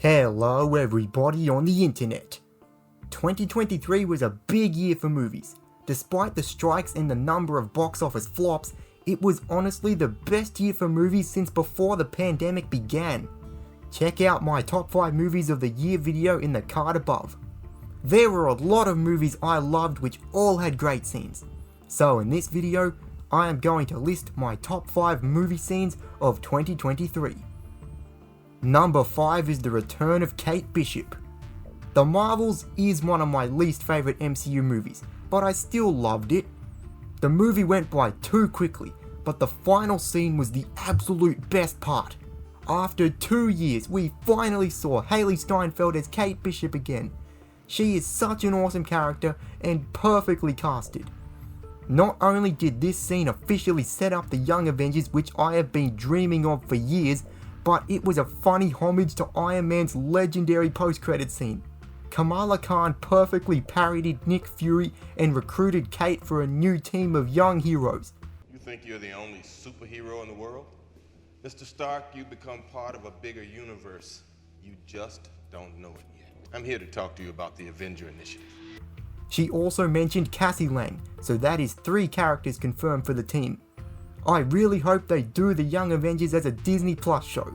Hello everybody on the internet. 2023 was a big year for movies. Despite the strikes and the number of box office flops, it was honestly the best year for movies since before the pandemic began. Check out my top 5 movies of the year video in the card above. There were a lot of movies I loved which all had great scenes. So in this video, I am going to list my top 5 movie scenes of 2023. Number 5 is the return of Kate Bishop. The Marvels is one of my least favourite MCU movies, but I still loved it. The movie went by too quickly, but the final scene was the absolute best part. After 2 years, we finally saw Hailee Steinfeld as Kate Bishop again. She is such an awesome character and perfectly casted. Not only did this scene officially set up the Young Avengers, which I have been dreaming of for years, but it was a funny homage to Iron Man's legendary post-credit scene. Kamala Khan perfectly parodied Nick Fury and recruited Kate for a new team of young heroes. You think you're the only superhero in the world? Mr. Stark, you become part of a bigger universe. You just don't know it yet. I'm here to talk to you about the Avenger Initiative. She also mentioned Cassie Lang, so that is 3 characters confirmed for the team. I really hope they do the Young Avengers as a Disney Plus show.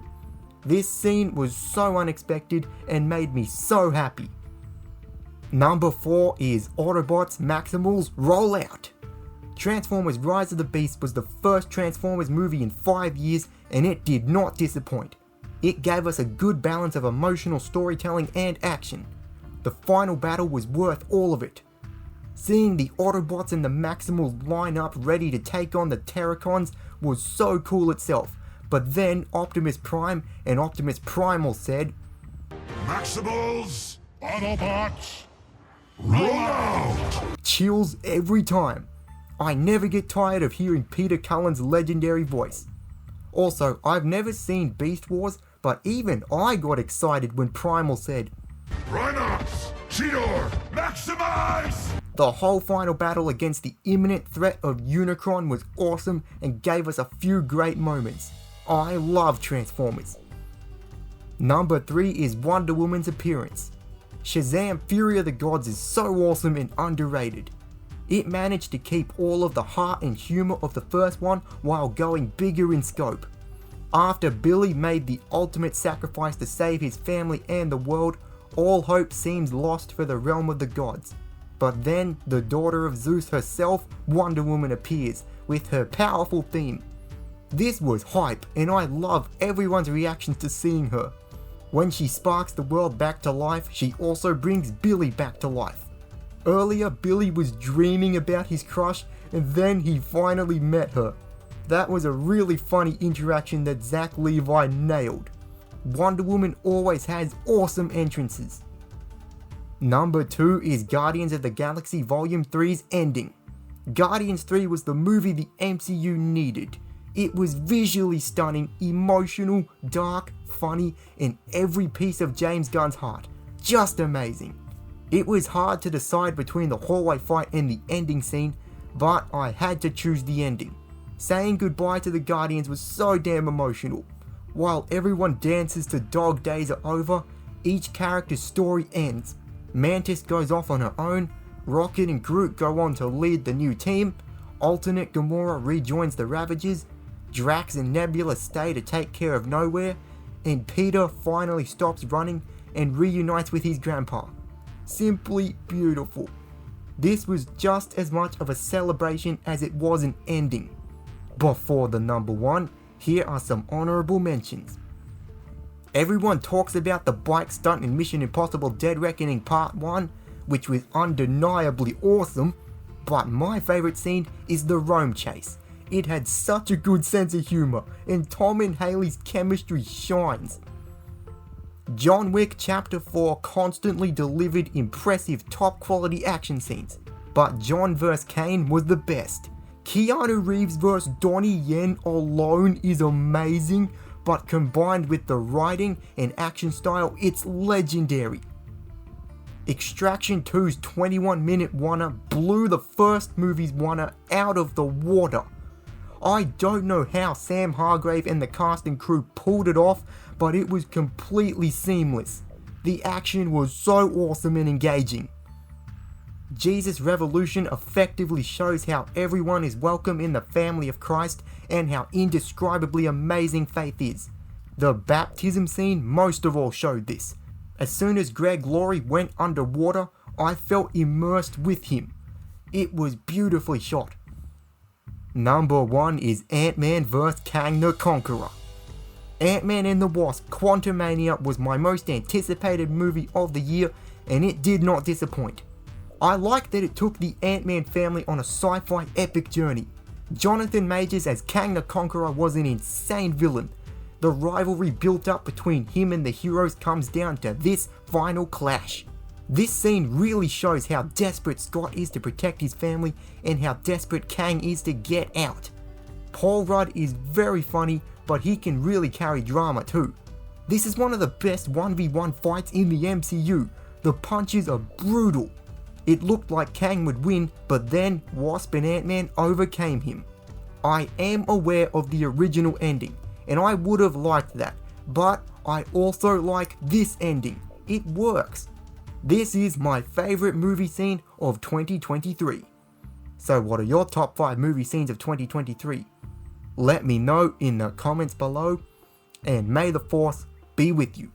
This scene was so unexpected and made me so happy. Number 4 is Autobots Maximals Roll Out. Transformers Rise of the Beast was the first Transformers movie in 5 years and it did not disappoint. It gave us a good balance of emotional storytelling and action. The final battle was worth all of it. Seeing the Autobots and the Maximals line up ready to take on the Terracons was so cool itself, but then Optimus Prime and Optimus Primal said, Maximals, Autobots, roll out! Chills every time. I never get tired of hearing Peter Cullen's legendary voice. Also, I've never seen Beast Wars, but even I got excited when Primal said, Rhinox, Cheetor, maximize! The whole final battle against the imminent threat of Unicron was awesome and gave us a few great moments. I love Transformers. Number 3 is Wonder Woman's appearance. Shazam! Fury of the Gods is so awesome and underrated. It managed to keep all of the heart and humour of the first one while going bigger in scope. After Billy made the ultimate sacrifice to save his family and the world, all hope seems lost for the realm of the gods. But then, the daughter of Zeus herself, Wonder Woman, appears with her powerful theme. This was hype and I love everyone's reaction to seeing her. When she sparks the world back to life, she also brings Billy back to life. Earlier, Billy was dreaming about his crush and then he finally met her. That was a really funny interaction that Zach Levi nailed. Wonder Woman always has awesome entrances. Number 2 is Guardians of the Galaxy Volume 3's ending. Guardians 3 was the movie the MCU needed. It was visually stunning, emotional, dark, funny, and every piece of James Gunn's heart. Just amazing. It was hard to decide between the hallway fight and the ending scene, but I had to choose the ending. Saying goodbye to the Guardians was so damn emotional. While everyone dances to Dog Days Are Over, each character's story ends. Mantis goes off on her own, Rocket and Groot go on to lead the new team, alternate Gamora rejoins the Ravagers, Drax and Nebula stay to take care of Nowhere, and Peter finally stops running and reunites with his grandpa. Simply beautiful. This was just as much of a celebration as it was an ending. Before the number 1, here are some honorable mentions. Everyone talks about the bike stunt in Mission Impossible Dead Reckoning Part 1, which was undeniably awesome, but my favourite scene is the Rome chase. It had such a good sense of humour, and Tom and Haley's chemistry shines. John Wick Chapter 4 constantly delivered impressive top quality action scenes, but John vs Kane was the best. Keanu Reeves vs Donnie Yen alone is amazing, but combined with the writing and action style, it's legendary. Extraction 2's 21-minute oneer blew the first movie's oneer out of the water. I don't know how Sam Hargrave and the cast and crew pulled it off, but it was completely seamless. The action was so awesome and engaging. Jesus Revolution effectively shows how everyone is welcome in the family of Christ and how indescribably amazing faith is. The baptism scene most of all showed this. As soon as Greg Laurie went underwater, I felt immersed with him. It was beautifully shot. Number 1 is Ant-Man vs. Kang the Conqueror. Ant-Man and the Wasp: Quantumania was my most anticipated movie of the year, and it did not disappoint. I like that it took the Ant-Man family on a sci-fi epic journey. Jonathan Majors as Kang the Conqueror was an insane villain. The rivalry built up between him and the heroes comes down to this final clash. This scene really shows how desperate Scott is to protect his family and how desperate Kang is to get out. Paul Rudd is very funny, but he can really carry drama too. This is one of the best 1v1 fights in the MCU. The punches are brutal. It looked like Kang would win, but then Wasp and Ant-Man overcame him. I am aware of the original ending, and I would have liked that, but I also like this ending. It works. This is my favorite movie scene of 2023. So what are your top 5 movie scenes of 2023? Let me know in the comments below, and may the Force be with you.